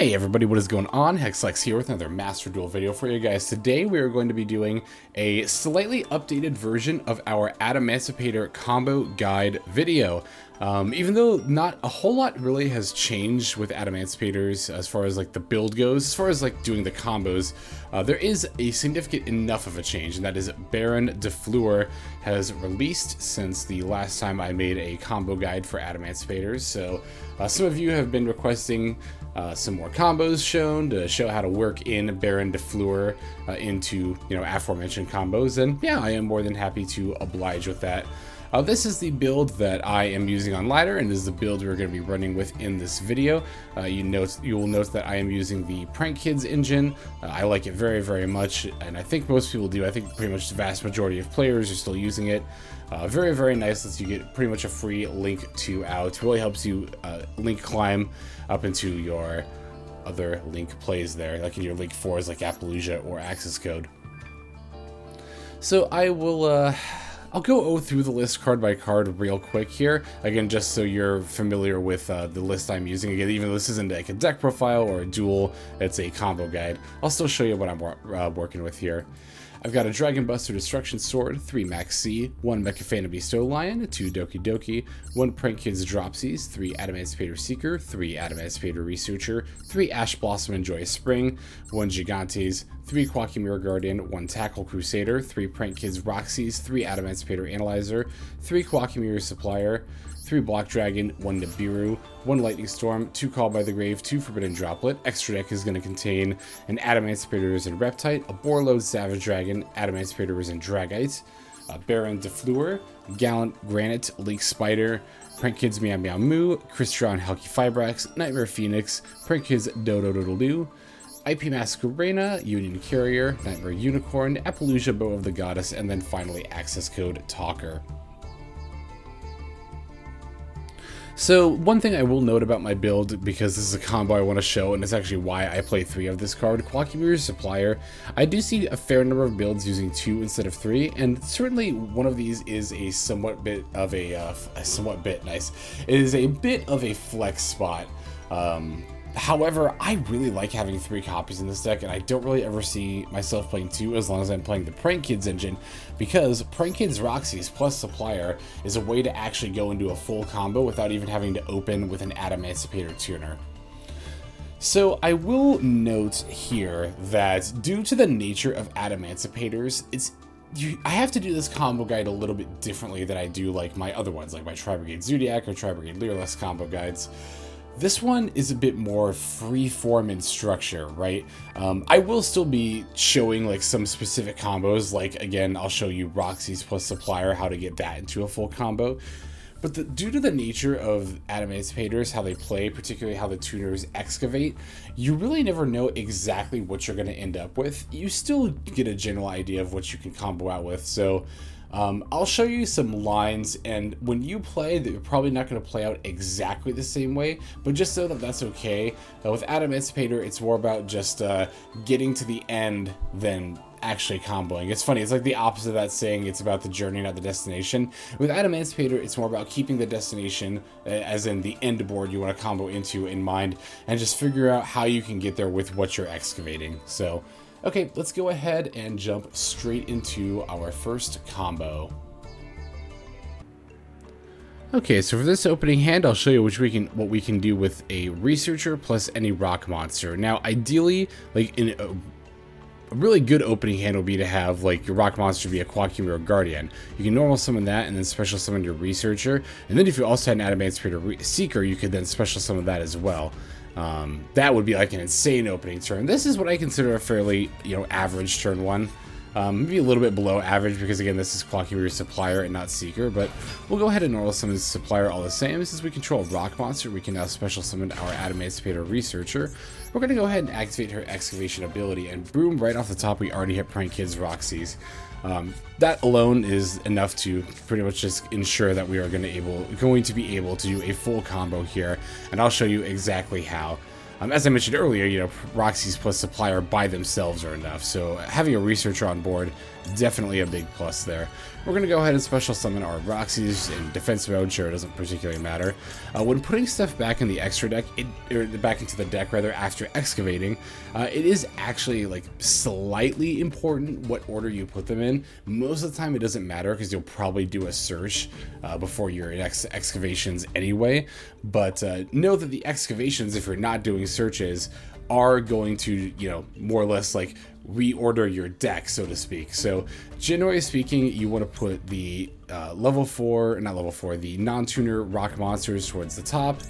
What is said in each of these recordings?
Hey everybody, what is going on? Hexlex here with another Master Duel video for you guys. Today we are going to be doing a slightly updated version of our Adamancipator combo guide video. Even though not a whole lot really has changed with Adamancipators as far as like the build goes, as far as like doing the combos, there is a significant enough of a change, and that is Baronne de Fleur has released since the last time I made a combo guide for Adamancipators. So some of you have been requesting some more combos shown to show how to work in Baronne de Fleur into, aforementioned combos, and yeah, I am more than happy to oblige with that. This is the build that I am using on ladder, and this is the build we're going to be running with in this video. You will note that I am using the Prank-Kids engine. I like it very, very much, and I think most people do. I think pretty much the vast majority of players are still using it. Very, very nice. Lets you get pretty much a free link to out. Really helps you link climb up into your other link plays there, like in your link 4s like Appaloosa or Access Code. So I will... I'll go through the list card by card real quick here, again, just so you're familiar with the list I'm using. Again, even though this isn't like a deck profile or a duel, it's a combo guide, I'll still show you what I'm working with here. I've got a Dragon Buster Destruction Sword, 3 Maxx, 1 Mecha Bestow Lion, 2 Doki Doki, 1 Prank-Kids Dropsies, 3 Adamancipator Seeker, 3 Adamancipator Researcher, 3 Ash Blossom and Joyous Spring, 1 Gigantes, 3 Koa'ki Mirror Guardian, 1 Tackle Crusader, 3 Prank-Kids Rocksies, 3 Adamancipator Analyzer, 3 Koa'ki Mirror Supplier, 3 Black Dragon, 1 Nibiru, 1 Lightning Storm, 2 Call by the Grave, 2 Forbidden Droplet. Extra deck is going to contain an Adamancipator Resin Raptite, a Borreload Savage Dragon, Adamancipator Resin Dragite, Baronne de Fleur, Gallant Granite, Link Spider, Prank-Kids Meow Meow Moo, Crystron Helki Fibrax, Nightmare Phoenix, Prank-Kids Dodo Doodle Doo, IP Masquerena, Union Carrier, Nightmare Unicorn, Appaloosa Bow of the Goddess, and then finally Access Code Talker. So one thing I will note about my build, because this is a combo I want to show, and it's actually why I play 3 of this card, Koa'ki Mirror Supplier, I do see a fair number of builds using 2 instead of 3, and certainly one of these is a somewhat bit of a, nice. It is a bit of a flex spot. However, I really like having 3 copies in this deck, and I don't really ever see myself playing 2 as long as I'm playing the Prank-Kids engine, because Prank-Kids Rocksies plus Supplier is a way to actually go into a full combo without even having to open with an Adamancipator tuner. So I will note here that due to the nature of Adamancipators, I have to do this combo guide a little bit differently than I do like my other ones, like my Tri-Brigade Zodiac or Tri-Brigade Leerless combo guides. This one is a bit more free-form in structure, right? I will still be showing like some specific combos, like again, I'll show you Rocksies plus Supplier, how to get that into a full combo. But due to the nature of Adamancipators, how they play, particularly how the tuners excavate, you really never know exactly what you're going to end up with. You still get a general idea of what you can combo out with, so... I'll show you some lines, and when you play, that you're probably not going to play out exactly the same way, but just so that that's okay. With Adamancipator, it's more about just getting to the end than actually comboing. It's funny, it's like the opposite of that saying, it's about the journey, not the destination. With Adamancipator, it's more about keeping the destination, as in the end board you want to combo into, in mind, and just figure out how you can get there with what you're excavating. So... okay, let's go ahead and jump straight into our first combo. Okay, so for this opening hand, I'll show you what we can do with a Researcher plus any rock monster. Now, ideally, like in a really good opening hand would be to have like your rock monster be a Koa'ki Mirror Guardian. You can normal summon that and then special summon your Researcher. And then if you also had an Adamancipator Seeker, you could then special summon that as well. That would be like an insane opening turn. This is what I consider a fairly, average turn 1. Maybe a little bit below average because, again, this is Koa'ki Mirror Supplier and not Seeker, but we'll go ahead and normal summon Supplier all the same. Since we control a rock monster, we can now special summon our Adamancipator Researcher. We're going to go ahead and activate her excavation ability, and boom, right off the top, we already hit Prank-Kids Rocksies. That alone is enough to pretty much just ensure that we are going to be able to do a full combo here, and I'll show you exactly how. As I mentioned earlier, you know, Rocksies plus Supplier by themselves are enough, so having a Researcher on board, definitely a big plus there. We're going to go ahead and special summon our Rocksies in defense mode. Sure, it doesn't particularly matter. When putting stuff back in the extra deck, or back into the deck rather, after excavating, it is actually like slightly important what order you put them in. Most of the time it doesn't matter because you'll probably do a search before your excavations anyway, but know that the excavations, if you're not doing searches, are going to, you know, more or less like reorder your deck, so to speak. So generally speaking, you want to put the the non-tuner rock monsters towards the top.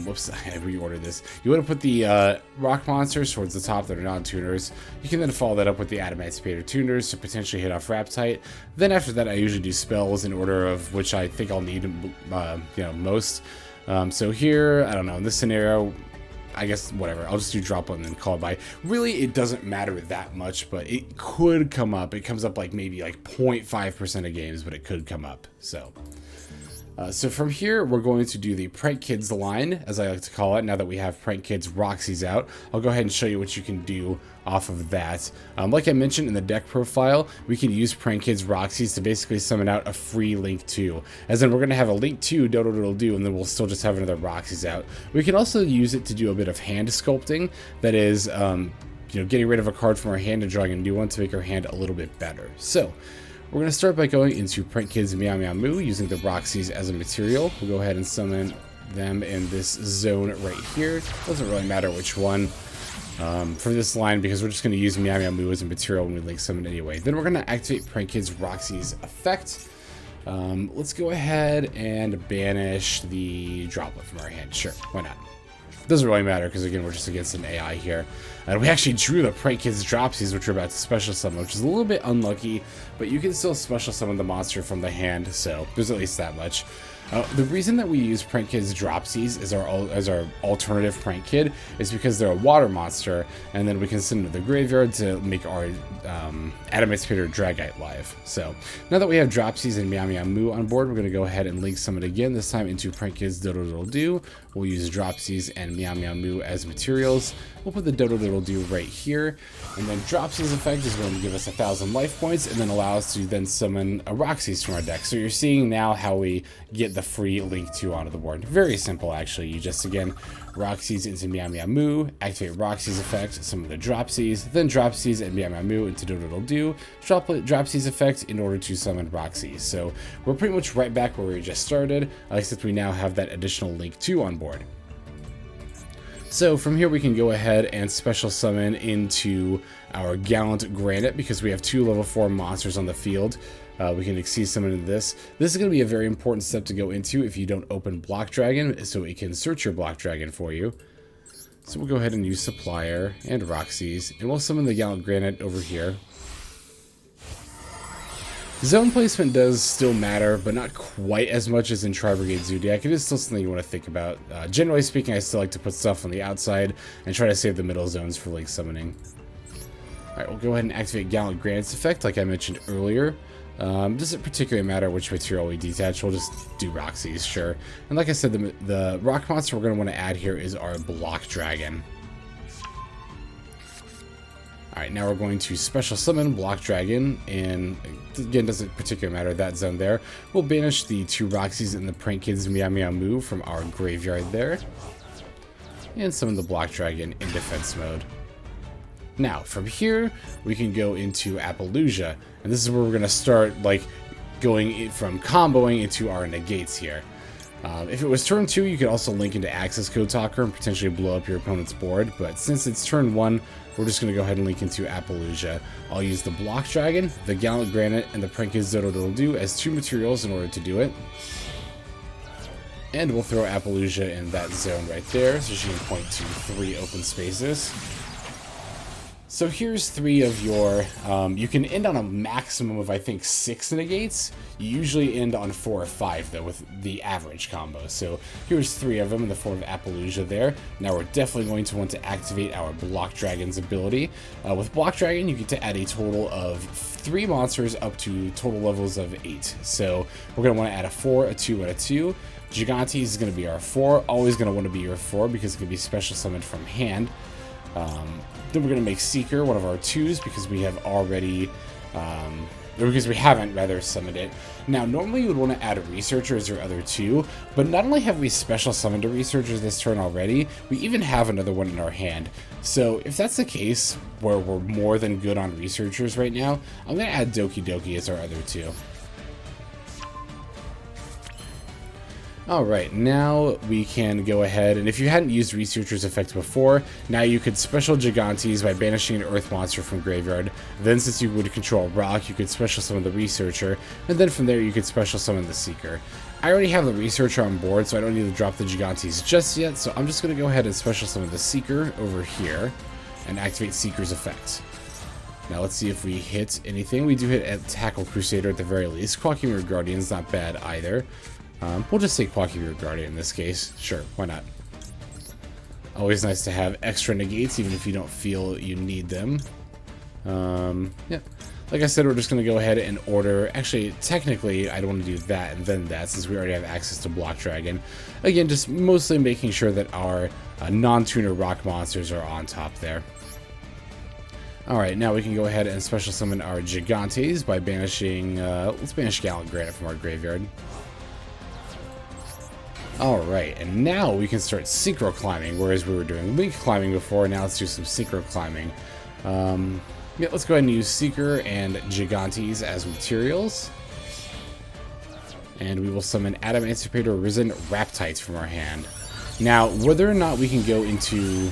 Whoops, I reordered this. You want to put the rock monsters towards the top that are non-tuners. You can then follow that up with the Adamancipator tuners to potentially hit off Raptite. Then after that, I usually do spells in order of which I think I'll need, you know, most. So here, I don't know, in this scenario, I guess whatever, I'll just do drop one and then call it by. Really, it doesn't matter that much, but it could come up. It comes up like maybe like 0.5% of games, but it could come up. So from here, we're going to do the Prank-Kids line, as I like to call it, now that we have Prank-Kids Rocksies out. I'll go ahead and show you what you can do off of that. Like I mentioned in the deck profile, we can use Prank-Kids Rocksies to basically summon out a free Link 2. As in, we're going to have a Link 2 do, and then we'll still just have another Rocksies out. We can also use it to do a bit of hand sculpting, that is, you know, getting rid of a card from our hand and drawing a new one to make our hand a little bit better. So we're going to start by going into Prank-Kids Moo using the Rocksies as a material. We'll go ahead and summon them in this zone right here. Doesn't really matter which one for this line, because we're just going to use Moo as a material when we link summon anyway. Then we're going to activate Prank-Kids Rocksies effect. Let's go ahead and banish the Droplet from our hand. Sure, why not? Doesn't really matter because, again, we're just against an AI here. And we actually drew the Prank-Kids Dropsies, which we're about to special summon, which is a little bit unlucky, but you can still special summon the monster from the hand, so there's at least that much. The reason that we use Prank-Kids Dropsies as our alternative Prank Kid is because they're a water monster, and then we can send them to the graveyard to make our Adamancipator Dragite live. So now that we have Dropsies and Moo on board, we're going to go ahead and link summon again, this time into Prank-Kids Do. We'll use Dropsies and Moo as materials. We'll put the Do right here, and then Dropsies effect is going to give us 1,000 life points, and then allow us to then summon a Rocksies from our deck. So you're seeing now how we get the free Link 2 onto the board. Very simple, actually. You just, again, Rocksies into Moo, activate Rocksies effect, summon the Dropsies, then Dropsies and Moo into Do, Dropsies effect in order to summon Rocksies. So we're pretty much right back where we just started, except we now have that additional Link 2 on board. So from here we can go ahead and special summon into our Gallant Granite, because we have 2 level 4 monsters on the field. We can exceed summon into this. This is going to be a very important step to go into if you don't open Block Dragon, so it can search your Block Dragon for you. So we'll go ahead and use Supplier and Rocksies, and we'll summon the Gallant Granite over here. Zone placement does still matter, but not quite as much as in Tri-Brigade Zodiac. It is still something you want to think about. Generally speaking, I still like to put stuff on the outside and try to save the middle zones for Link summoning. Alright, we'll go ahead and activate Gallant Granite's effect, like I mentioned earlier. Doesn't particularly matter which material we detach, we'll just do Rocksies, sure. And like I said, the rock monster we're going to want to add here is our Block Dragon. Alright, now we're going to special summon Block Dragon, and again, doesn't particularly matter that zone there. We'll banish the 2 Rocksies and the Prank-Kids Moo from our graveyard there, and summon the Block Dragon in defense mode. Now, from here, we can go into Appaloosa, and this is where we're going to start, like, going from comboing into our negates here. If it was turn 2, you could also link into Access Code Talker and potentially blow up your opponent's board, but since it's turn 1, we're just going to go ahead and link into Appaloosa. I'll use the Block Dragon, the Gallant Granite, and the Prank-Kids Do as 2 materials in order to do it. And we'll throw Appaloosa in that zone right there, so she can point to 3 open spaces. So here's 3 of your, you can end on a maximum of, I think, 6 negates. You usually end on 4 or 5, though, with the average combo. So here's 3 of them in the form of Appaloosa there. Now we're definitely going to want to activate our Block Dragon's ability. With Block Dragon, you get to add a total of 3 monsters up to total levels of 8. So we're going to want to add a 4, a 2, and a 2. Gigantes is going to be our 4. Always going to want to be your 4 because it can be special summoned from hand. Then we're going to make Seeker one of our 2s because we have already, because we haven't rather summoned it. Now, normally you would want to add a Researcher as your other 2, but not only have we special summoned a Researcher this turn already, we even have another one in our hand. So if that's the case, where we're more than good on Researchers right now, I'm going to add Doki Doki as our other 2. Alright, now we can go ahead, and if you hadn't used Researcher's effect before, now you could special Gigantes by banishing an Earth monster from Graveyard. Then since you would control Rock, you could special summon the Researcher, and then from there you could special summon the Seeker. I already have the Researcher on board, so I don't need to drop the Gigantes just yet, so I'm just going to go ahead and special summon the Seeker over here, and activate Seeker's effect. Now let's see if we hit anything. We do hit a Tackle Crusader at the very least. Koa'ki Guardian's not bad either. We'll just say Koa'ki Guardian in this case. Sure, why not? Always nice to have extra negates, even if you don't feel you need them. Yeah. Like I said, we're just going to go ahead and order... Actually, technically, I don't want to do that and then that, since we already have access to Block Dragon. Again, just mostly making sure that our non-tuner rock monsters are on top there. Alright, now we can go ahead and special summon our Gigantes by banishing... let's banish Gallant Granite from our graveyard. Alright, and now we can start synchro climbing, whereas we were doing link climbing before. Now let's do some synchro climbing. Yeah, let's go ahead and use Seeker and Gigantes as materials. And we will summon Adamancipator Risen Raptite from our hand. Now, whether or not we can go into...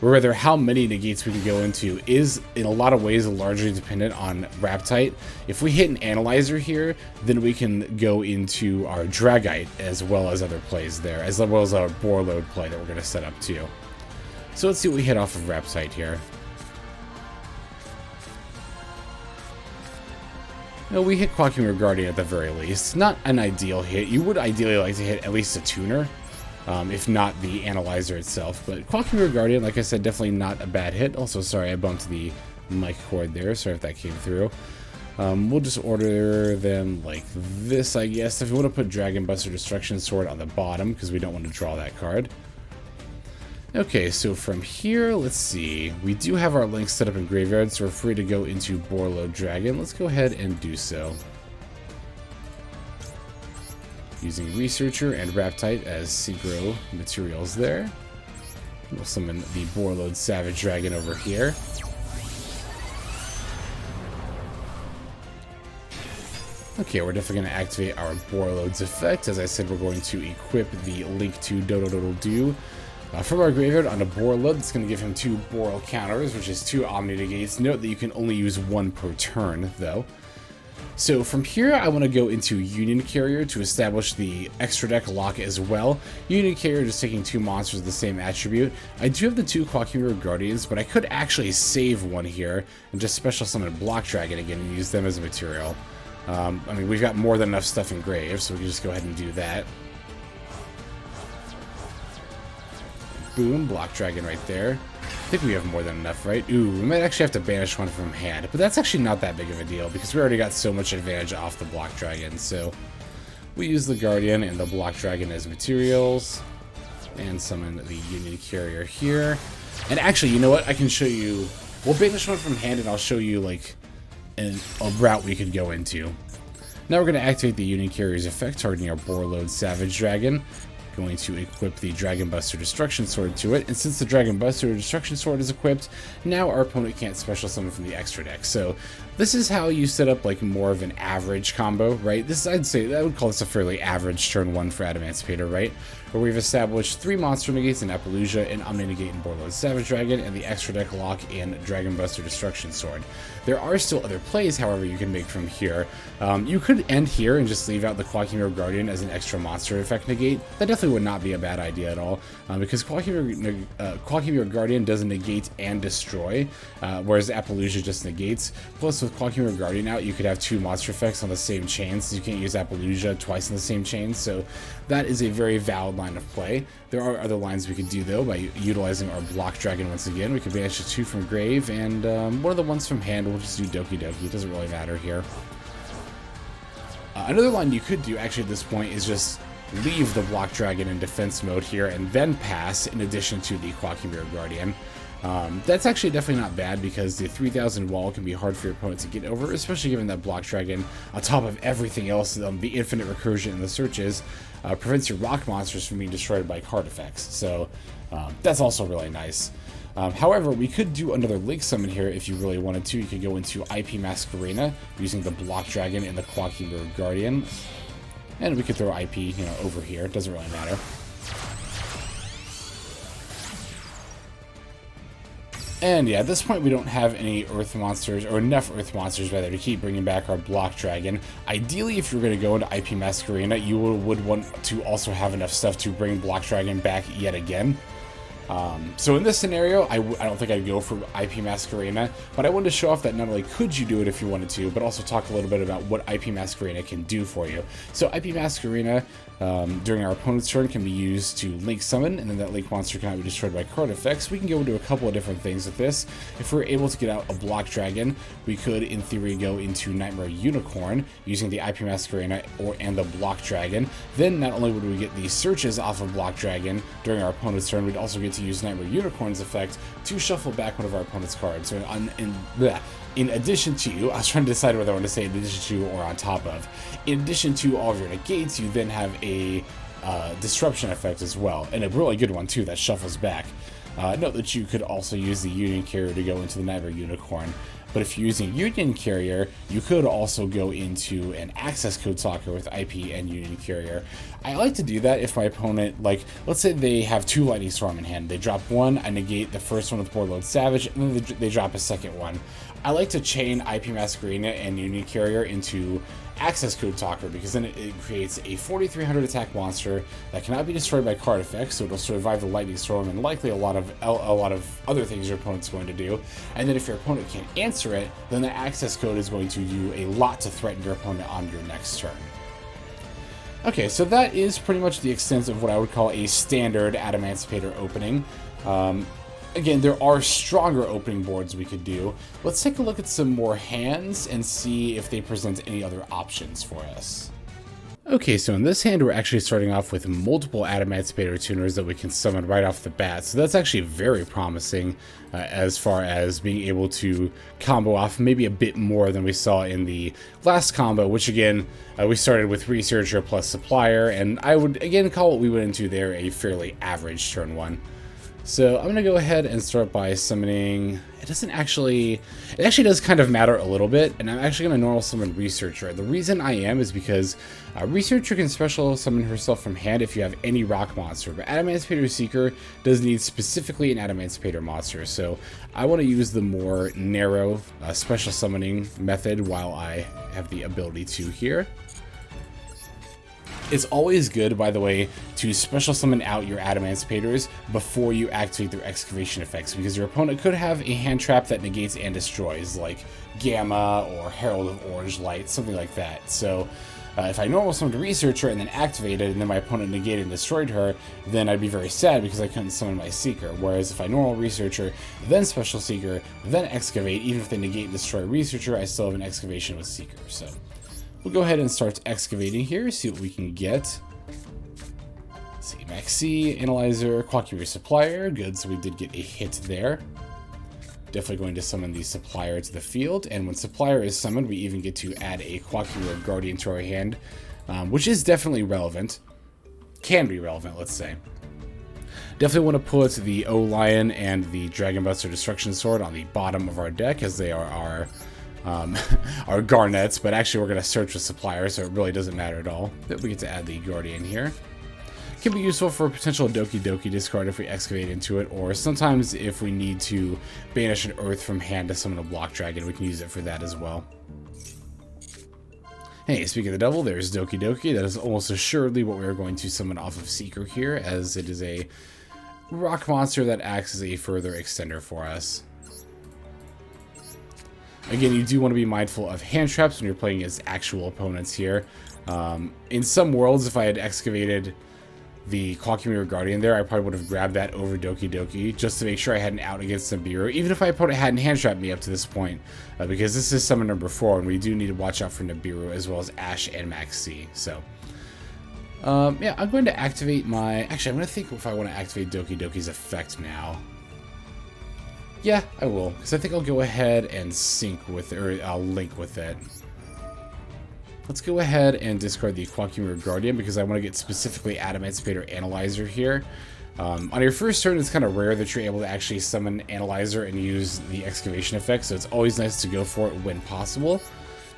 or rather, how many negates we can go into is, in a lot of ways, largely dependent on Raptite. If we hit an Analyzer here, then we can go into our Dragite, as well as other plays there, as well as our Borreload play that we're going to set up too. So let's see what we hit off of Raptite here. No, we hit Koa'ki Guardian at the very least. Not an ideal hit. You would ideally like to hit at least a tuner. If not the Analyzer itself. But Koa'ki Guardian, like I said, definitely not a bad hit. Also, sorry, I bumped the mic cord there. Sorry if that came through. We'll just order them like this, I guess. If we want to put Dragon Buster Destruction Sword on the bottom, because we don't want to draw that card. Okay, so from here, let's see. We do have our links set up in Graveyard, so we're free to go into Borreload Dragon. Let's go ahead and do so. Using Researcher and Raptite as synchro materials there. We'll summon the Borreload Savage Dragon over here. Okay, we're definitely going to activate our Borreload's effect. As I said, we're going to equip the Link to Dodo from our graveyard onto Borreload. It's going to give him 2 Borrel counters, which is 2 Omni Negates. Note that you can only use 1 per turn, though. So from here, I want to go into Union Carrier to establish the extra deck lock as well. Union Carrier just taking 2 monsters of the same attribute. I do have the 2 Koa'ki Guardians, but I could actually save one here and just special summon Block Dragon again and use them as a material. I mean, we've got more than enough stuff in Grave, so we can just go ahead and do that. Boom, Block Dragon right there. I think we have more than enough, right? Ooh, we might actually have to banish one from hand, but that's actually not that big of a deal because we already got so much advantage off the Block Dragon. So we use the Guardian and the Block Dragon as materials and summon the Union Carrier here. And actually, you know what? I can show you. We'll banish one from hand and I'll show you like a route we could go into. Now we're going to activate the Union Carrier's effect, targeting our Borreload Savage Dragon. Going to equip the Dragon Buster Destruction Sword to it, and since the Dragon Buster Destruction Sword is equipped, now our opponent can't special summon from the extra deck. So this is how you set up like more of an average combo, right? This, I'd say, I would call this a fairly average turn 1 for Adamancipator, right? Where we've established 3 monster negates in Appaloosa, an Omni Negate in Borreload Savage Dragon, and the extra deck lock in Dragon Buster Destruction Sword. There are still other plays, however, you can make from here. You could end here and just leave out the Koa'ki Guardian as an extra monster effect negate. That definitely would not be a bad idea at all, because Koa'ki Guardian does negate and destroy, whereas Appaloosa just negates. Plus, with Koa'ki Guardian out, you could have 2 monster effects on the same chain, so you can't use Appaloosa twice on the same chain, so that is a very valid line of play. There are other lines we could do, though, by utilizing our Block Dragon once again. We could banish the 2 from Grave, and one of the ones from hand, we'll just do Doki Doki. It doesn't really matter here. Another line you could do, actually, at this point, is just leave the Block Dragon in defense mode here and then pass in addition to the Koa'ki Mirror Guardian. That's actually definitely not bad because the 3000 wall can be hard for your opponent to get over, especially given that Block Dragon, on top of everything else, the infinite recursion and the searches, prevents your rock monsters from being destroyed by card effects. So that's also really nice. However, we could do another Link Summon here if you really wanted to. You could go into IP Masquerena using the Block Dragon and the Koa'ki Mirror Guardian. And we could throw IP, over here. It doesn't really matter. And yeah, at this point we don't have any Earth monsters, or enough Earth monsters rather, to keep bringing back our Block Dragon. Ideally, if you're going to go into IP Masquerena, you would want to also have enough stuff to bring Block Dragon back yet again. So in this scenario, I don't think I'd go for IP Masquerena, but I wanted to show off that not only could you do it if you wanted to, but also talk a little bit about what IP Masquerena can do for you. So IP Masquerena, during our opponent's turn, can be used to Link Summon, and then that Link monster cannot be destroyed by card effects. We can go into a couple of different things with this. If we're able to get out a Block Dragon, we could, in theory, go into Nightmare Unicorn using the IP Masquerena and the Block Dragon. Then not only would we get the searches off of Block Dragon during our opponent's turn, we'd also get to use Nightmare Unicorn's effect to shuffle back one of our opponent's cards. So in addition to, I was trying to decide whether I want to say in addition to or on top of. In addition to all of your negates, you then have a disruption effect as well, and a really good one too that shuffles back. Note that you could also use the Union Carrier to go into the Nightmare Unicorn. But if you're using Union Carrier, you could also go into an Access Code Talker with IP and Union Carrier. I like to do that if my opponent, like, let's say they have 2 Lightning Storm in hand. They drop one, I negate the first one with Borreload Savage, and then they drop a second one. I like to chain IP Masquerena and Union Carrier into Access Code Talker, because then it creates a 4300 attack monster that cannot be destroyed by card effects, so it'll survive the Lightning Storm and likely a lot of other things your opponent's going to do. And then if your opponent can't answer it, then the Access Code is going to do a lot to threaten your opponent on your next turn. Okay, so that is pretty much the extent of what I would call a standard Adamancipator opening. Again, there are stronger opening boards we could do. Let's take a look at some more hands and see if they present any other options for us. Okay, so in this hand, we're actually starting off with multiple Adamancipator tuners that we can summon right off the bat. So that's actually very promising as far as being able to combo off maybe a bit more than we saw in the last combo, which again, we started with Researcher plus Supplier, and I would again call what we went into there a fairly average turn 1. So I'm going to go ahead and start by summoning. It actually does kind of matter a little bit, and I'm actually going to normal summon Researcher. The reason I am is because Researcher can special summon herself from hand if you have any rock monster, but Adamancipator Seeker does need specifically an Adamancipator monster, so I want to use the more narrow special summoning method while I have the ability to here. It's always good, by the way, to special summon out your Adamancipators before you activate their excavation effects, because your opponent could have a hand trap that negates and destroys, like Gamma or Herald of Orange Light, something like that. So if I normal summoned a Researcher and then activated, and then my opponent negated and destroyed her, then I'd be very sad because I couldn't summon my Seeker. Whereas if I normal Researcher, then special Seeker, then excavate, even if they negate and destroy Researcher, I still have an excavation with Seeker. So we'll go ahead and start excavating here, see what we can get. Let's see, Maxx, Analyzer, Koa'ki Supplier. Good, so we did get a hit there. Definitely going to summon the Supplier to the field, and when Supplier is summoned, we even get to add a Koa'ki Guardian to our hand, which is definitely relevant. Can be relevant, let's say. Definitely want to put the O-Lion and the Dragon Buster Destruction Sword on the bottom of our deck, as they are our garnets, but actually we're going to search with Supplier, so it really doesn't matter at all. But we get to add the Guardian here. Can be useful for a potential Doki Doki discard if we excavate into it, or sometimes if we need to banish an Earth from hand to summon a Block Dragon, we can use it for that as well. Hey, speaking of the devil, there's Doki Doki. That is almost assuredly what we are going to summon off of Seeker here, as it is a rock monster that acts as a further extender for us. Again, you do want to be mindful of hand traps when you're playing against actual opponents here. In some worlds, if I had excavated the Koa'ki Guardian there, I probably would have grabbed that over Doki Doki just to make sure I had an out against Nibiru, even if my opponent hadn't hand trapped me up to this point, because this is summon number 4, and we do need to watch out for Nibiru as well as Ash and Maxx. So, Yeah, I'm going to activate my... Actually, I'm going to think if I want to activate Doki Doki's effect now. Yeah, I will, because I think I'll go ahead and sync with it, or I'll link with it. Let's go ahead and discard the Koa'ki Guardian, because I want to get specifically Adamancipator Analyzer here. On your first turn, it's kind of rare that you're able to actually summon Analyzer and use the excavation effect, so it's always nice to go for it when possible.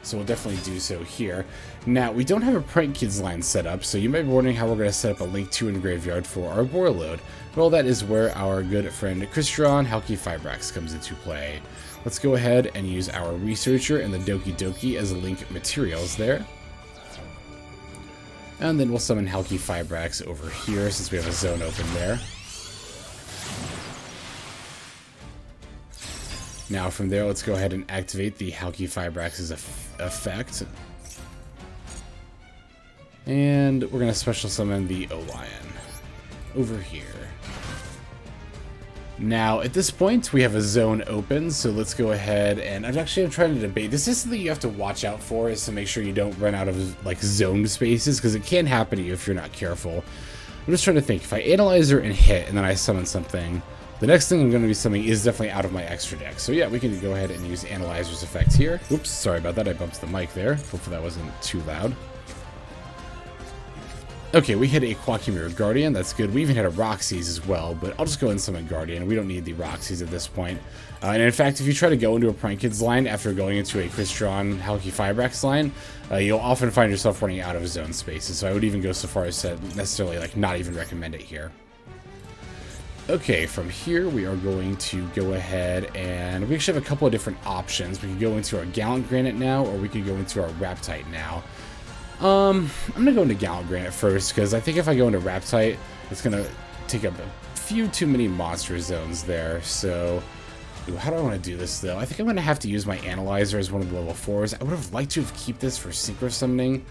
So we'll definitely do so here. Now, we don't have a Prank-Kids line set up, so you might be wondering how we're going to set up a Link 2 in Graveyard for our Borreload. Well, that is where our good friend Halki Fibrax comes into play. Let's go ahead and use our Researcher and the Doki Doki as Link materials there. And then we'll summon Halki Fibrax over here since we have a zone open there. Now from there, let's go ahead and activate the Halki Fibrax's effect. And we're going to special summon the O-Lion over here. Now, at this point, we have a zone open, so let's go ahead and... I'm trying to debate. This is something you have to watch out for, is to make sure you don't run out of, like, zone spaces, because it can happen to you if you're not careful. I'm just trying to think. If I Analyzer and hit, and then I summon something, the next thing I'm going to be summoning is definitely out of my extra deck. So yeah, we can go ahead and use Analyzer's effect here. Oops, sorry about that. I bumped the mic there. Hopefully that wasn't too loud. Okay, we hit a Koa'ki Guardian. That's good. We even hit a Rocksies as well, but I'll just go ahead and summon Guardian. We don't need the Rocksies at this point. And in fact, if you try to go into a Prank-Kids line after going into a Halki Fibrax line, you'll often find yourself running out of zone spaces. So I would even go so far as to necessarily not even recommend it here. Okay, from here we are going to go ahead and we actually have a couple of different options. We could go into our Gallant Granite now, or we could go into our Raptite now. I'm gonna go into Gallant Granite first, because I think if I go into Raptite, it's gonna take up a few too many monster zones there. So, how do I want to do this though? I think I'm gonna have to use my Analyzer as one of the level 4s. I would have liked to have kept this for Synchro Summoning,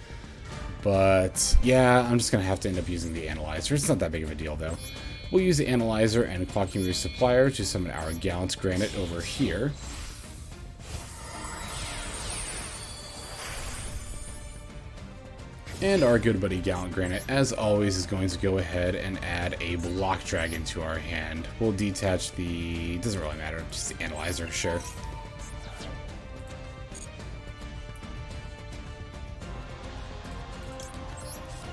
but yeah, I'm just gonna have to end up using the Analyzer. It's not that big of a deal though. We'll use the Analyzer and Koa'ki Supplier to summon our Gallant Granite over here. And our good buddy Gallant Granite, as always, is going to go ahead and add a Block Dragon to our hand. We'll detach the... doesn't really matter, just the Analyzer, sure.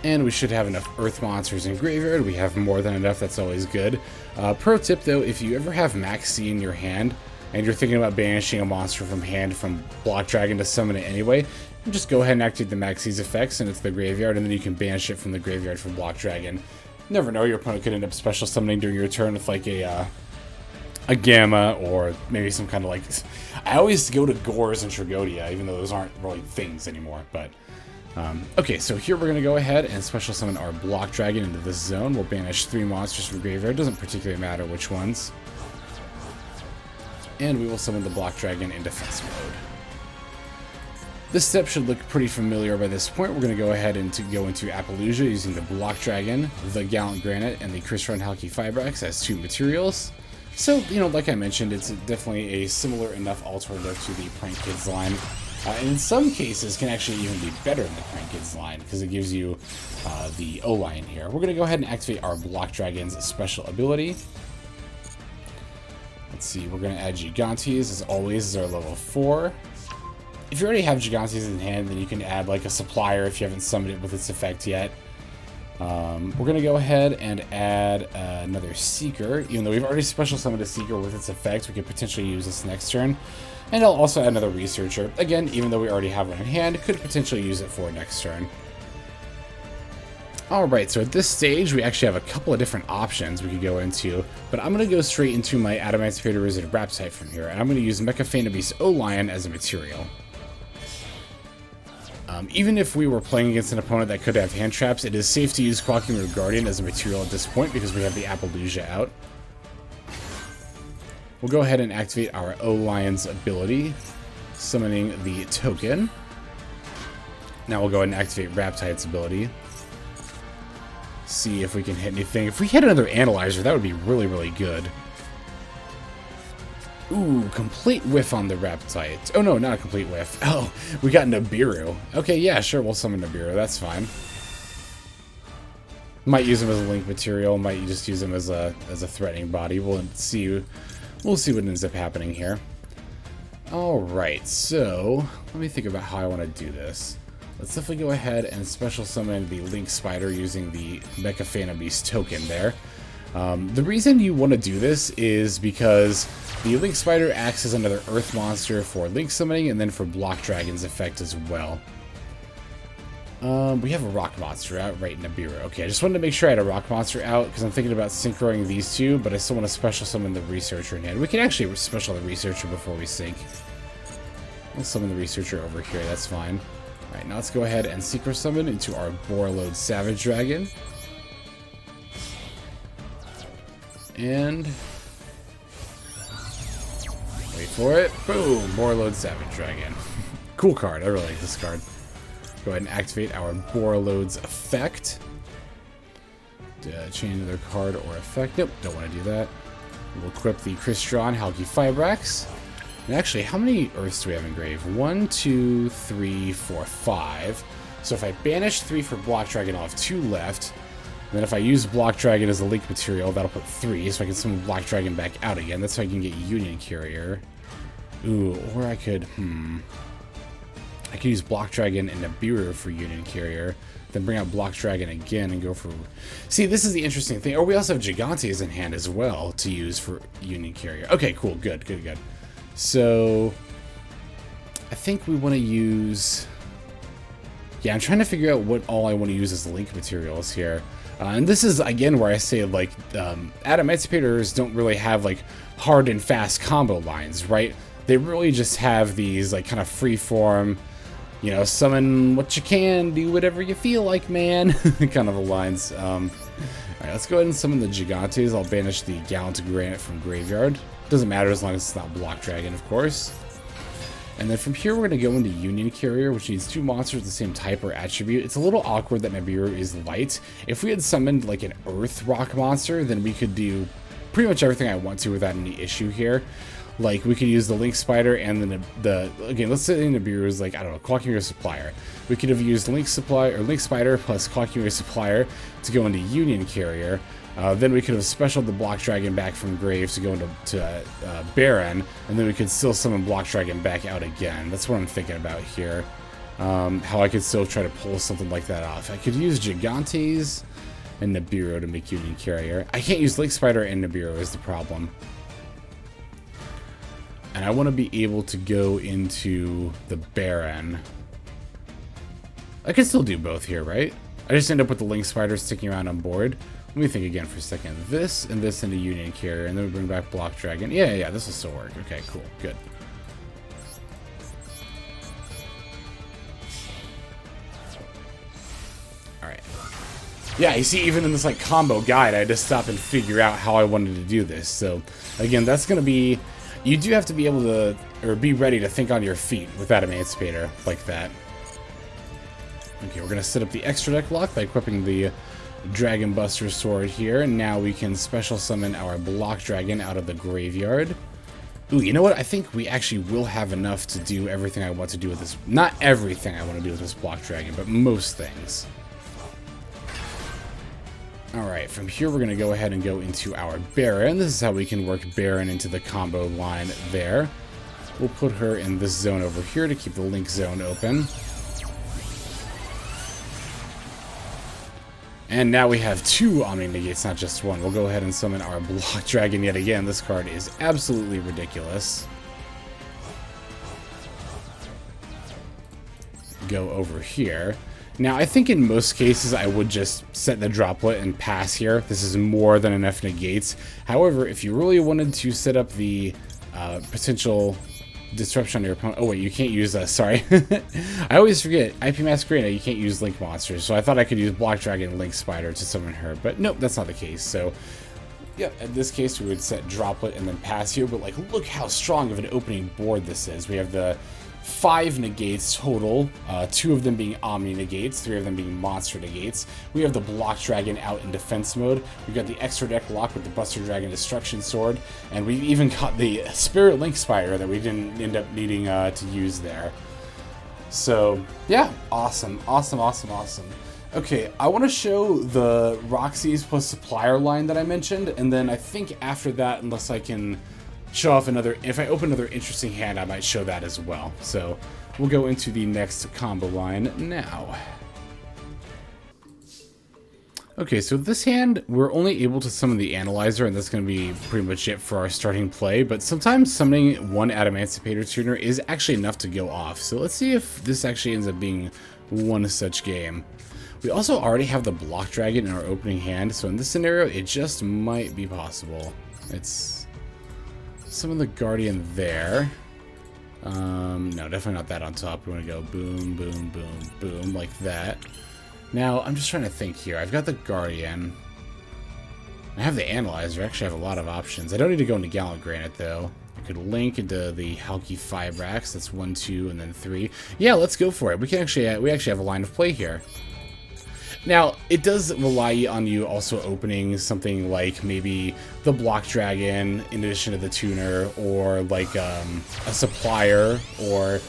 And we should have enough Earth monsters in Graveyard. We have more than enough, that's always good. Pro tip though, if you ever have Maxx in your hand, and you're thinking about banishing a monster from hand from Block Dragon to summon it anyway, just go ahead and activate the Maxx's effects and it's the Graveyard, and then you can banish it from the Graveyard from Block Dragon. You never know, your opponent could end up special summoning during your turn with like a Gamma, or maybe some kind of like... I always go to Gores and Tragodia, even though those aren't really things anymore, but... okay, so here we're going to go ahead and special summon our Block Dragon into this zone. We'll banish 3 monsters from Graveyard, doesn't particularly matter which ones. And we will summon the Block Dragon in defense mode. This step should look pretty familiar by this point. We're going to go ahead and go into Appaloosa using the Block Dragon, the Gallant Granite, and the Halki Fibrax as 2 materials. So, you know, like I mentioned, it's definitely a similar enough alternative to the Prank-Kids line. And in some cases, can actually even be better than the Prank-Kids line, because it gives you the O-Lion here. We're going to go ahead and activate our Block Dragon's special ability. Let's see, we're going to add Gigantes, as always, as our level 4. If you already have Gigantes in hand, then you can add like a Supplier if you haven't summoned it with its effect yet. We're going to go ahead and add another Seeker. Even though we've already special summoned a Seeker with its effect, we could potentially use this next turn. And I'll also add another Researcher. Again, even though we already have one in hand, could potentially use it for next turn. Alright, so at this stage, we actually have a couple of different options we could go into, but I'm going to go straight into my Adamancipator Researcher Raptite from here, and I'm going to use Mecha Beast O-Lion as a material. Even if we were playing against an opponent that could have hand traps, it is safe to use Koa'ki Guardian as a material at this point because we have the Appaloosa out. We'll go ahead and activate our O-Lion's ability, summoning the token. Now we'll go ahead and activate Raptite's ability. See if we can hit anything. If we hit another Analyzer, that would be really, really good. Ooh, complete whiff on the Raptite. Oh no, not a complete whiff. Oh, we got Nibiru. Okay, yeah, sure, we'll summon Nibiru, that's fine. Might use him as a link material, might just use him as a threatening body. We'll see what ends up happening here. Alright, so let me think about how I want to do this. Let's definitely go ahead and special summon the Link Spider using the Mecha Phantom Beast token there. The reason you want to do this is because the Link Spider acts as another Earth monster for Link summoning and then for Block Dragon's effect as well. We have a rock monster out, right, Nibiru. Okay, I just wanted to make sure I had a rock monster out because I'm thinking about synchroing these two, but I still want to special summon the Researcher in hand. We can actually special the Researcher before we sync. We'll summon the Researcher over here, that's fine. Alright, now let's go ahead and Secret Summon into our Borreload Savage Dragon. And wait for it. Boom! Borreload Savage Dragon. Cool card. I really like this card. Go ahead and activate our Borreload's effect. Change another card or effect. Nope, don't want to do that. We'll equip the Crystron Halki Fibrax. And actually, how many Earths do we have engraved? 1, 2, 3, 4, 5. So if I banish 3 for Block Dragon, I'll have 2 left. And then if I use Block Dragon as a link material, that'll put 3, so I can summon Block Dragon back out again. That's how I can get Union Carrier. Ooh, or I could use Block Dragon and Nibiru for Union Carrier, then bring out Block Dragon again and go for... See, this is the interesting thing. Oh, we also have Gigantes in hand as well to use for Union Carrier. Okay, cool. Good. So, I think we want to use... Yeah, I'm trying to figure out what all I want to use as link materials here. And this is, again, where I say, like, Adamancipators don't really have, like, hard and fast combo lines, right? They really just have these, like, kind of free-form... You know, summon what you can, do whatever you feel like, man. Kind of lines. Alright, let's go ahead and summon the Gigantes. I'll banish the Gallant Granite from Graveyard. Doesn't matter as long as it's not Block Dragon, of course. And then from here, we're going to go into Union Carrier, which needs 2 monsters of the same type or attribute. It's a little awkward that Nibiru is light. If we had summoned, like, an Earth Rock monster, then we could do pretty much everything I want to without any issue here. Like, we could use the Link Spider and then again, let's say Nibiru is like, I don't know, Koa'ki or Supplier. We could have used Link Spider plus Koa'ki or Supplier to go into Union Carrier. Then we could have specialed the Block Dragon back from Grave to go into Baron, and then we could still summon Block Dragon back out again. That's what I'm thinking about here. How I could still try to pull something like that off. I could use Gigantes and Nibiru to make Union Carrier. I can't use Link Spider and Nibiru is the problem. And I want to be able to go into the Baron. I can still do both here, right? I just end up with the Link Spider sticking around on board. Let me think again for a second. This and this into Union Carrier, and then we bring back Block Dragon. Yeah, this will still work. Okay, cool, good. Alright. Yeah, you see, even in this, like, combo guide, I had to stop and figure out how I wanted to do this. So, again, that's going to be... You do have to be able to, or be ready to think on your feet with Adamancipator like that. Okay, we're going to set up the extra deck lock by equipping the Dragon Buster Sword here, and now we can special summon our Block Dragon out of the graveyard. Ooh, you know what? I think we actually will have enough to do everything I want to do with this. Not everything I want to do with this Block Dragon, but most things. Alright, from here we're going to go ahead and go into our Baron. This is how we can work Baron into the combo line there. We'll put her in this zone over here to keep the Link zone open. And now we have 2 Omni Negates, not just 1. We'll go ahead and summon our Block Dragon yet again. This card is absolutely ridiculous. Go over here. Now, I think in most cases I would just set the droplet and pass here. This is more than enough negates. However, if you really wanted to set up the potential disruption on your opponent... Oh, wait, you can't use... sorry. I always forget. IP Masquerade, you can't use Link monsters. So I thought I could use Block Dragon and Link Spider to summon her. But nope, that's not the case. So, yeah, in this case, we would set droplet and then pass here. But, like, look how strong of an opening board this is. We have the 5 negates total, 2 of them being Omni negates, 3 of them being monster negates. We have the Block Dragon out in defense mode. We've got the extra deck lock with the Buster Dragon Destruction Sword, and we even got the Spirit Link Spider that we didn't end up needing to use there. So, yeah, awesome. Okay, I want to show the Rocksies plus Supplier line that I mentioned, and then I think after that, unless I can show off another, if I open another interesting hand, I might show that as well. So we'll go into the next combo line now. Okay, so this hand, we're only able to summon the Analyzer, and that's going to be pretty much it for our starting play, but sometimes summoning one Adamancipator tuner is actually enough to go off. So let's see if this actually ends up being one such game. We also already have the Block Dragon in our opening hand, so in this scenario, it just might be possible. It's some of the Guardian there. No, definitely not that on top. We want to go boom, boom, boom, boom, like that. Now, I'm just trying to think here. I've got the Guardian. I have the Analyzer. I actually have a lot of options. I don't need to go into Gallant Granite, though. I could link into the Koa'ki Fibrax. That's 1, 2, and then 3. Yeah, let's go for it. We actually have a line of play here. Now, it does rely on you also opening something like maybe the Block Dragon in addition to the tuner, or like a Supplier, or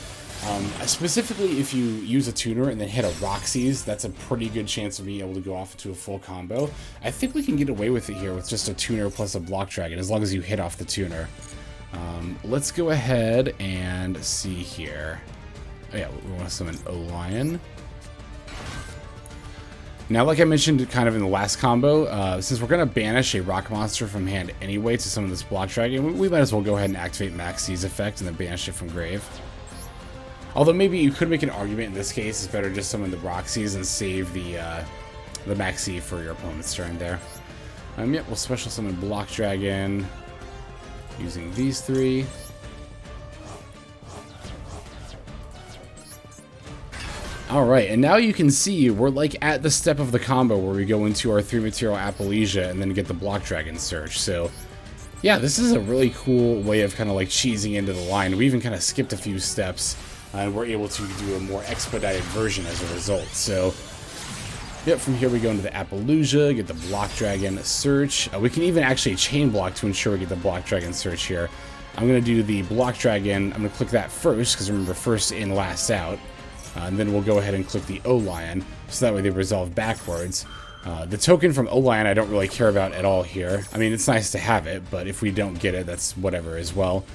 specifically if you use a tuner and then hit a Rocksies, that's a pretty good chance of being able to go off into a full combo. I think we can get away with it here with just a tuner plus a Block Dragon, as long as you hit off the tuner. Let's go ahead and see here. Oh yeah, we want to summon O-Lion. Now, like I mentioned kind of in the last combo, since we're going to banish a rock monster from hand anyway to summon this Block Dragon, we might as well go ahead and activate Maxx's effect and then banish it from grave. Although maybe you could make an argument in this case, it's better just summon the Rocksies and save the Maxx for your opponent's turn there. Yep, we'll special summon Block Dragon using these 3. Alright, and now you can see we're like at the step of the combo where we go into our 3-material Appalachia and then get the Block Dragon Search. So, yeah, this is a really cool way of kind of like cheesing into the line. We even kind of skipped a few steps, and we're able to do a more expedited version as a result. So, yep, from here we go into the Appalachia, get the Block Dragon Search. We can even actually chain block to ensure we get the Block Dragon Search here. I'm going to do the Block Dragon. I'm going to click that first, because remember, first in, last out. And then we'll go ahead and click the O-Lion, so that way they resolve backwards. The token from O-Lion I don't really care about at all here. I mean, it's nice to have it, but if we don't get it, that's whatever as well.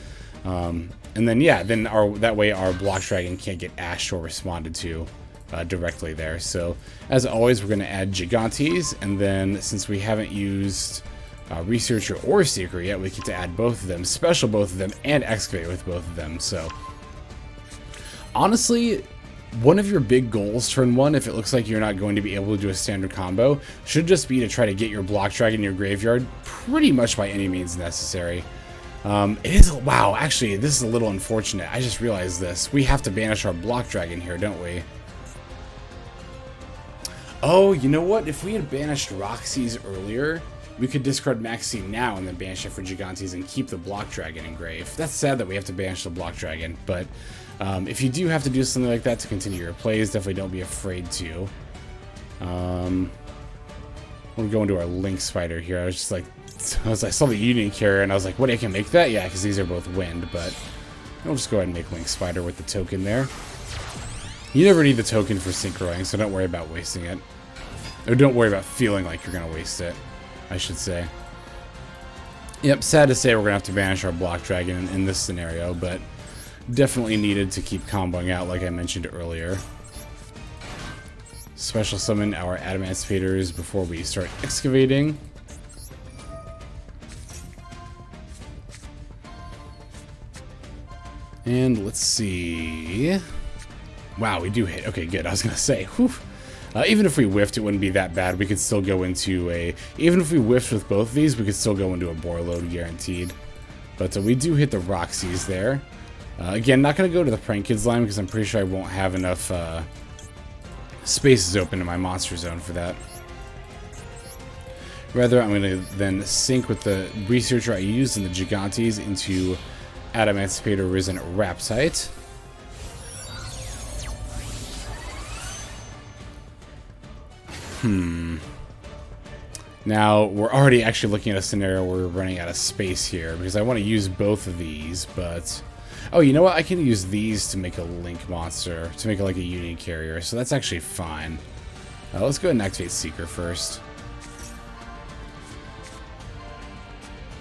And then, yeah, then that way our Block Dragon can't get ashed or responded to directly there. So, as always, we're going to add Gigantes, and then since we haven't used Researcher or Seeker yet, we get to add both of them, special both of them, and Excavate with both of them. So, honestly, one of your big goals turn 1, if it looks like you're not going to be able to do a standard combo, should just be to try to get your Block Dragon in your graveyard pretty much by any means necessary. It is, wow, actually, this is a little unfortunate. I just realized this. We have to banish our Block Dragon here, don't we? Oh, you know what? If we had banished Rocksies earlier, we could discard Maxx now and then banish it for Gigantes and keep the Block Dragon in grave. That's sad that we have to banish the Block Dragon, but if you do have to do something like that to continue your plays, definitely don't be afraid to. We'll go into our Link Spider here. I was just like, I saw the Union Carrier and I was like, what, I can make that? Yeah, because these are both wind, but I'll just go ahead and make Link Spider with the token there. You never need the token for synchroing, so don't worry about wasting it. Or don't worry about feeling like you're going to waste it, I should say. Yep, sad to say we're going to have to banish our Block Dragon in this scenario, but definitely needed to keep comboing out like I mentioned earlier. Special summon our Adamancipators before we start excavating. And let's see. Wow, we do hit. Okay, good. I was going to say, whew. Even if we whiffed, it wouldn't be that bad. We could still go into a... Even if we whiffed with both of these, we could still go into a Borreload guaranteed. But we do hit the Rocksies there. Again, not going to go to the Prank-Kids line because I'm pretty sure I won't have enough spaces open in my monster zone for that. Rather, I'm going to then sync with the Researcher I used and the Gigantes into Adamancipator Risen Raptite. Now, we're already actually looking at a scenario where we're running out of space here because I want to use both of these, but... Oh, you know what? I can use these to make a Link monster, to make it like a Union Carrier, so that's actually fine. Let's go ahead and activate Seeker first.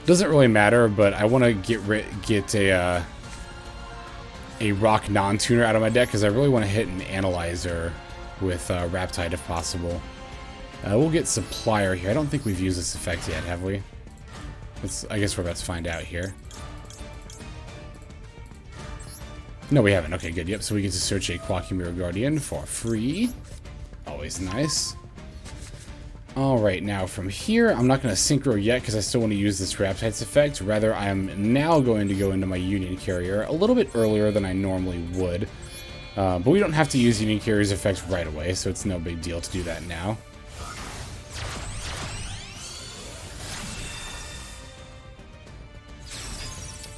Doesn't really matter, but I want to get a rock non-tuner out of my deck because I really want to hit an Analyzer with Raptite if possible. We'll get Supplier here. I don't think we've used this effect yet, have we? I guess we're about to find out here. No, we haven't. Okay, good. Yep, so we get to search a Koa'ki Mirror Guardian for free. Always nice. Alright, now from here, I'm not going to synchro yet because I still want to use this Raptite's effect. Rather, I am now going to go into my Union Carrier a little bit earlier than I normally would. But we don't have to use Union Carrier's effect right away, so it's no big deal to do that now.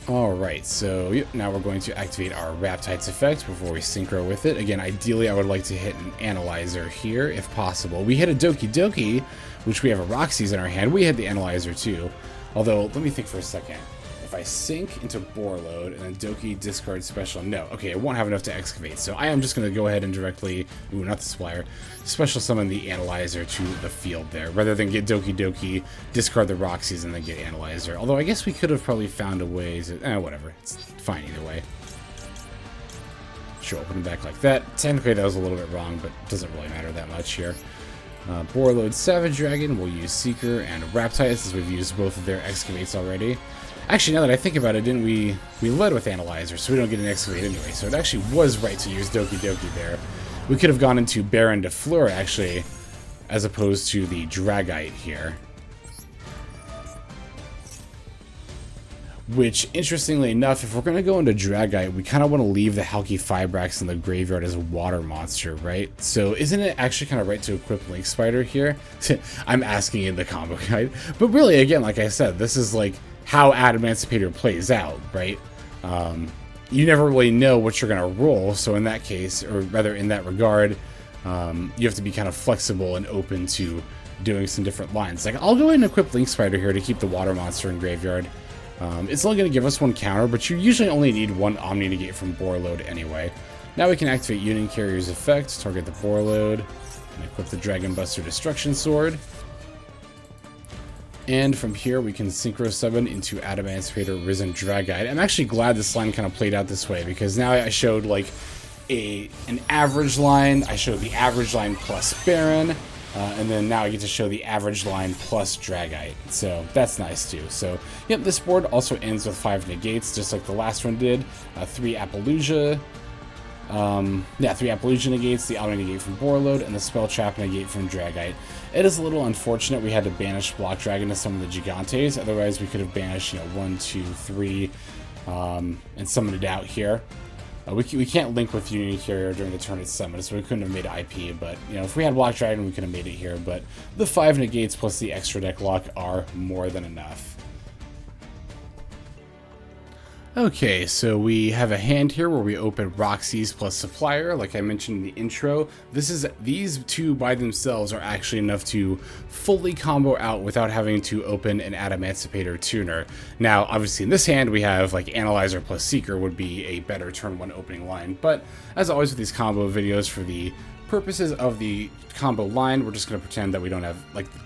Alright, so yep, now we're going to activate our Raptite's effect before we synchro with it. Again, ideally I would like to hit an Analyzer here, if possible. We hit a Doki Doki, which we have a Rocksies in our hand. We hit the Analyzer too. Although, let me think for a second. If I sink into Borreload and then Doki discard special, no. Okay, I won't have enough to excavate, so I am just going to go ahead and directly, ooh, not the Supplier, special summon the Analyzer to the field there, rather than get Doki Doki, discard the Rocksies, and then get Analyzer. Although I guess we could have probably found a way to, whatever, it's fine either way. Sure, open them back like that. Technically that was a little bit wrong, but it doesn't really matter that much here. Borreload Savage Dragon, we'll use Seeker and Raptite, since we've used both of their excavates already. Actually, now that I think about it, didn't we led with Analyzer, so we don't get an excavate anyway, so it actually was right to use Doki Doki there. We could have gone into Baronne de Fleur, actually, as opposed to the Dragite here. Which, interestingly enough, if we're going to go into Dragite, we kind of want to leave the Halki Fibrax in the graveyard as a water monster, right? So isn't it actually kind of right to equip Link Spider here? I'm asking in the combo guide. But really, again, like I said, this is like how Adamancipator plays out, right? You never really know what you're going to roll, so in that case, or rather in that regard, you have to be kind of flexible and open to doing some different lines. Like, I'll go ahead and equip Link Spider here to keep the water monster in graveyard. It's only going to give us one counter, but you usually only need one Omni Negate from Borreload anyway. Now we can activate Union Carrier's effect, target the Borreload, and equip the Dragon Buster Destruction Sword. And from here, we can Synchro Summon into Adamancipator Risen Dragite. I'm actually glad this line kind of played out this way, because now I showed like an average line. I showed the average line plus Baron, and then now I get to show the average line plus Dragite. So that's nice too. So yep, this board also ends with 5 negates, just like the last one did. 3 Appaloosa. 3 Appaloosa negates, the Omni negate from Borreload, and the Spell Trap negate from Dragite. It is a little unfortunate we had to banish Block Dragon to some of the Gigantes, otherwise we could have banished, 1, 2, 3, and summoned it out here. We can't link with Union Carrier during the turn it's summoned, so we couldn't have made IP, but, if we had Block Dragon, we could have made it here, but the 5 negates plus the extra deck lock are more than enough. Okay, so we have a hand here where we open Rocksies plus Supplier, like I mentioned in the intro. These two by themselves are actually enough to fully combo out without having to open an Adamancipator tuner. Now, obviously in this hand we have like Analyzer plus Seeker would be a better turn 1 opening line, but as always with these combo videos, for the purposes of the combo line, we're just going to pretend that we don't have,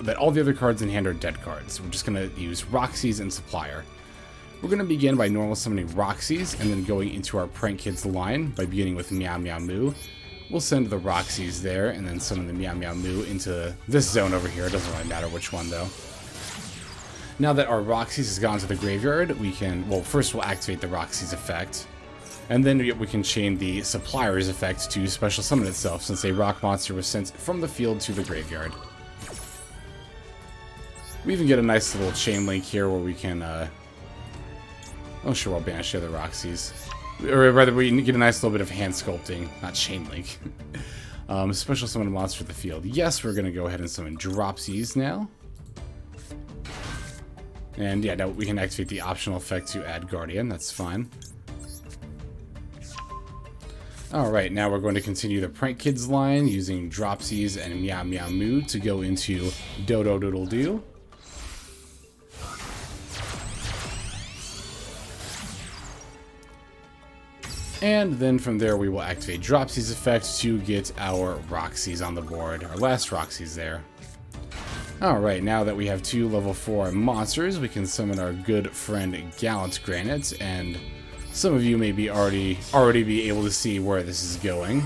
that all the other cards in hand are dead cards. We're just going to use Rocksies and Supplier. We're going to begin by normal summoning Rocksies, and then going into our Prank-Kids line by beginning with Meow Meow Moo. We'll send the Rocksies there, and then summon the Meow Meow Moo into this zone over here. It doesn't really matter which one, though. Now that our Rocksies has gone to the graveyard, we can, well, first we'll activate the Rocksies effect, and then we can chain the Supplier's effect to special summon itself, since a rock monster was sent from the field to the graveyard. We even get a nice little chain link here where we can, oh sure, we'll banish the other Rocksies. Or rather, we get a nice little bit of hand sculpting, not chain link. Special summon a monster to the field. Yes, we're going to go ahead and summon Dropsies now. And yeah, now we can activate the optional effect to add Guardian, that's fine. Alright, now we're going to continue the Prank-Kids line using Dropsies and Meow Meow Moo to go into Dodo Doodle Doo. And then from there we will activate Dropsies effect to get our Rocksies on the board, our last Rocksies there. Alright, now that we have 2 level 4 monsters, we can summon our good friend Gallant Granite, and some of you may be already be able to see where this is going.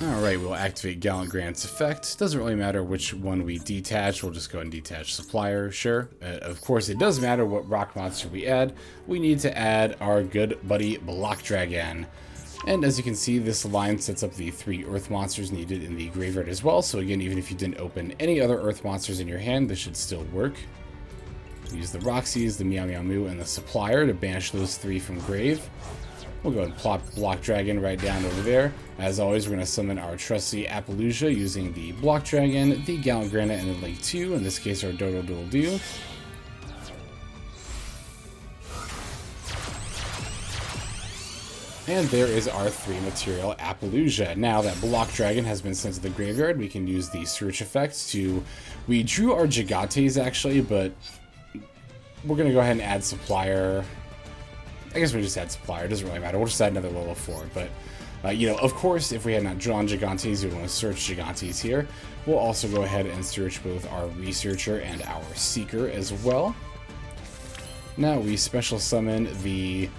Alright, we'll activate Gallant Granite's effect. Doesn't really matter which one we detach, we'll just go ahead and detach Supplier, sure. Of course, it does matter what rock monster we add. We need to add our good buddy Block Dragon. And as you can see, this line sets up the 3 earth monsters needed in the graveyard as well. So again, even if you didn't open any other earth monsters in your hand, this should still work. Use the Rocksies, the Meow Meow Moo, and the Supplier to banish those 3 from grave. We'll go ahead and plop Block Dragon right down over there. As always, we're going to summon our trusty Appaloosa using the Block Dragon, the Gallant Granite, and the Link 2. In this case, our Doodle Doodle Doo. And there is our 3 material Appaloosa. Now that Block Dragon has been sent to the graveyard, we can use the search effect to... We drew our Gigantes actually, but we're going to go ahead and add Supplier. I guess we just add Supplier, it doesn't really matter. We'll just add another level 4, but, you know, of course, if we had not drawn Gigantes, we want to search Gigantes here. We'll also go ahead and search both our Researcher and our Seeker as well. Now we special summon the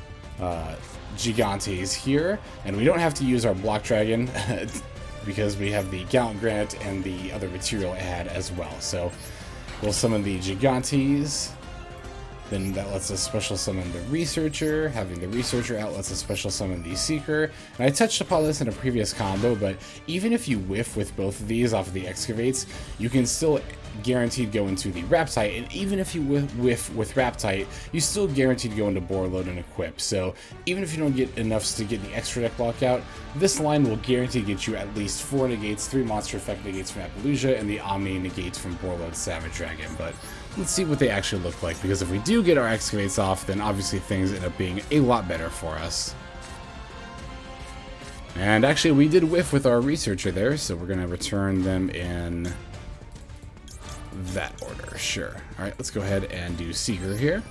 Gigantes here, and we don't have to use our Block Dragon because we have the Gallant Granite and the other material it had as well. So we'll summon the Gigantes. Then that lets us special summon the Researcher. Having the Researcher out lets us special summon the Seeker. And I touched upon this in a previous combo, but even if you whiff with both of these off of the Excavates, you can still guaranteed go into the Raptite, and even if you whiff with Raptite, you still guaranteed go into Borreload and Equip. So even if you don't get enough to get the extra deck block out, this line will guarantee get you at least 4 negates, 3 monster effect negates from Appaloosa, and the Omni negates from Borreload Savage Dragon. But let's see what they actually look like, because if we do get our Excavates off, then obviously things end up being a lot better for us. And actually we did whiff with our Researcher there, so we're going to return them in that order, sure. Alright, let's go ahead and do Seeker here.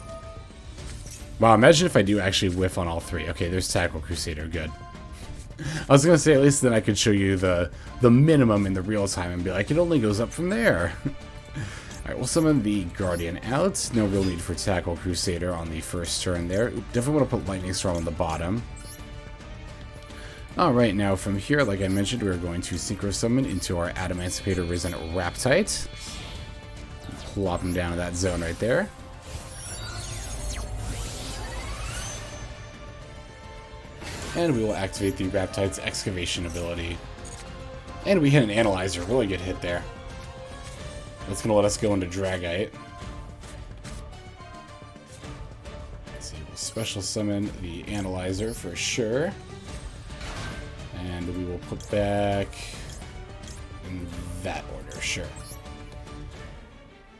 Wow, imagine if I do actually whiff on all 3. Okay, there's Tackle Crusader, good. I was gonna say, at least then I could show you the minimum in the real time and be like, it only goes up from there. Alright, we'll summon the Guardian out. No real need for Tackle Crusader on the first turn there. Definitely want to put Lightning Storm on the bottom. Alright, now from here, like I mentioned, we're going to Synchro Summon into our Adamancipator Risen Raptite. Plop him down in that zone right there. And we will activate the Raptite's Excavation ability. And we hit an Analyzer, really good hit there. That's going to let us go into Dragite. Let's see, we'll special summon the Analyzer for sure. And we will put back in that order, sure.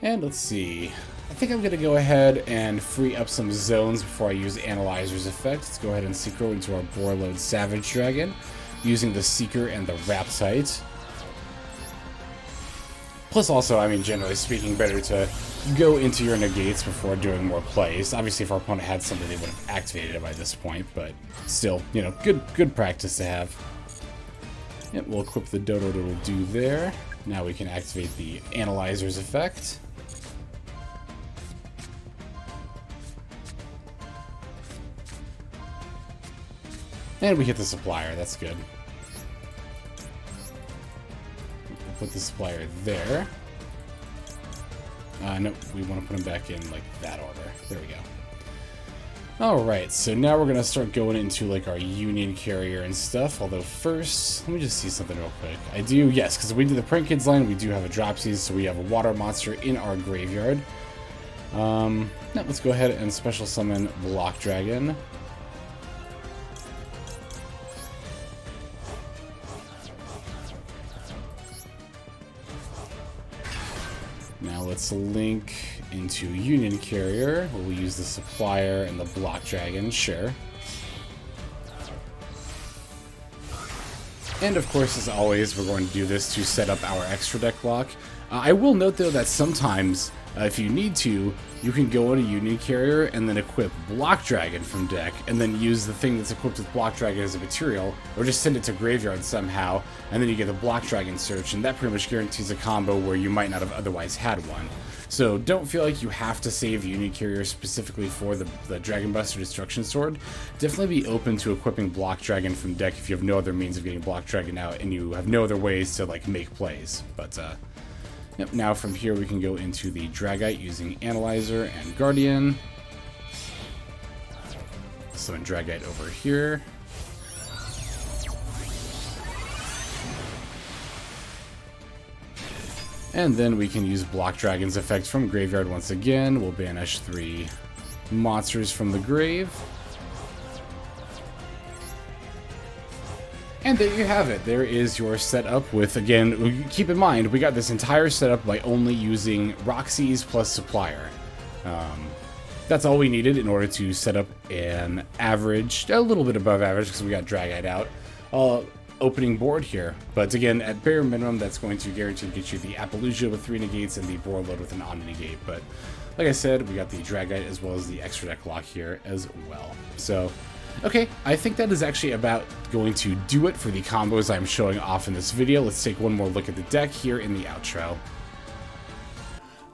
And let's see, I think I'm going to go ahead and free up some zones before I use Analyzer's effect. Let's go ahead and Synchro into our Borreload Savage Dragon, using the Seeker and the Raptite. Plus also, I mean, generally speaking, better to go into your negates before doing more plays. Obviously, if our opponent had something, they would have activated it by this point, but still, you know, good practice to have. Yep, we'll equip the Dodo Doodle Doo there. Now we can activate the Analyzer's effect. And we hit the Supplier, that's good. We'll put the Supplier there. No, we want to put him back in like that order. There we go. Alright, so now we're going to start going into like our Union Carrier and stuff. Although first, let me just see something real quick. I do, yes, because we did the Prank-Kids line, we do have a Dropsies, so we have a water monster in our graveyard. Now let's go ahead and special summon Block Dragon. Now let's link into Union Carrier. We'll use the Supplier and the Block Dragon, sure. And of course, as always, we're going to do this to set up our extra deck block. I will note though that sometimes If you need to, you can go on a Union Carrier and then equip Block Dragon from deck, and then use the thing that's equipped with Block Dragon as a material, or just send it to Graveyard somehow, and then you get the Block Dragon search, and that pretty much guarantees a combo where you might not have otherwise had one. So don't feel like you have to save Union Carrier specifically for the Dragon Buster Destruction Sword. Definitely be open to equipping Block Dragon from deck if you have no other means of getting Block Dragon out and you have no other ways to like make plays. But yep, now from here we can go into the Dragite using Analyzer and Guardian. Summon Dragite over here. And then we can use Block Dragon's effect from Graveyard once again. We'll banish 3 monsters from the grave. And there you have it. There is your setup with, again, keep in mind, we got this entire setup by only using Rocksies plus Supplier. That's all we needed in order to set up an average, a little bit above average because we got Dragite out, opening board here. But again, at bare minimum, that's going to guarantee to get you the Appaloosa with 3 negates and the Borreload with an on-negate. But like I said, we got the Dragite as well as the extra deck lock here as well. So, okay, I think that is actually about going to do it for the combos I'm showing off in this video. Let's take one more look at the deck here in the outro.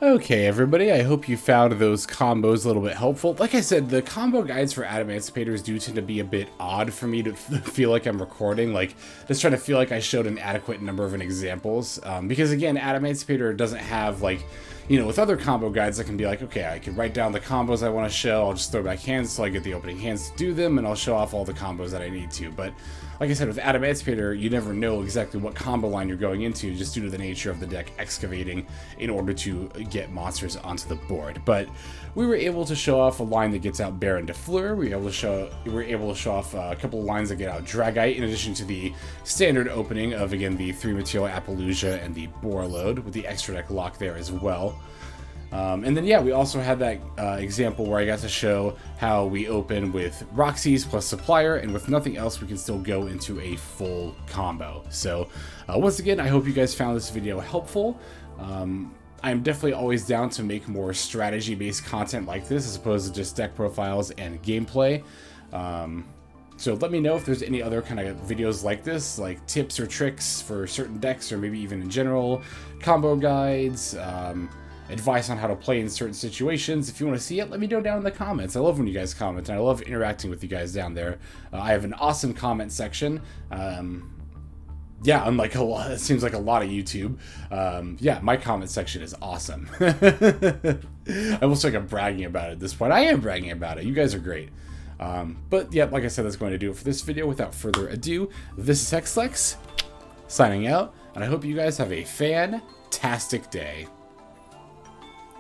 Okay, everybody, I hope you found those combos a little bit helpful. Like I said, the combo guides for Adamancipators do tend to be a bit odd for me to feel like I'm recording, like just trying to feel like I showed an adequate number of examples. Because again, Adamancipator doesn't have like, you know, with other combo guides, I can be like, okay, I can write down the combos I want to show, I'll just throw back hands so I get the opening hands to do them, and I'll show off all the combos that I need to. But like I said, with Adamancipator, you never know exactly what combo line you're going into just due to the nature of the deck excavating in order to get monsters onto the board. But we were able to show off a line that gets out Baronne de Fleur. We were able to show off a couple of lines that get out Dragite, in addition to the standard opening of, again, the 3 material Appaloosa and the Borreload with the extra deck lock there as well. And then, yeah, we also had that example where I got to show how we open with Rocksies plus Supplier, and with nothing else, we can still go into a full combo. So, once again, I hope you guys found this video helpful. I'm definitely always down to make more strategy-based content like this, as opposed to just deck profiles and gameplay. So let me know if there's any other kind of videos like this, like tips or tricks for certain decks, or maybe even in general, combo guides, advice on how to play in certain situations. If you want to see it, let me know down in the comments. I love when you guys comment, and I love interacting with you guys down there. I have an awesome comment section. Yeah, unlike a lot, it seems like a lot of YouTube. Yeah, my comment section is awesome. I almost feel like I'm bragging about it at this point. I am bragging about it. You guys are great. But yeah, like I said, that's going to do it for this video. Without further ado, this is Hexlex signing out, and I hope you guys have a fantastic day.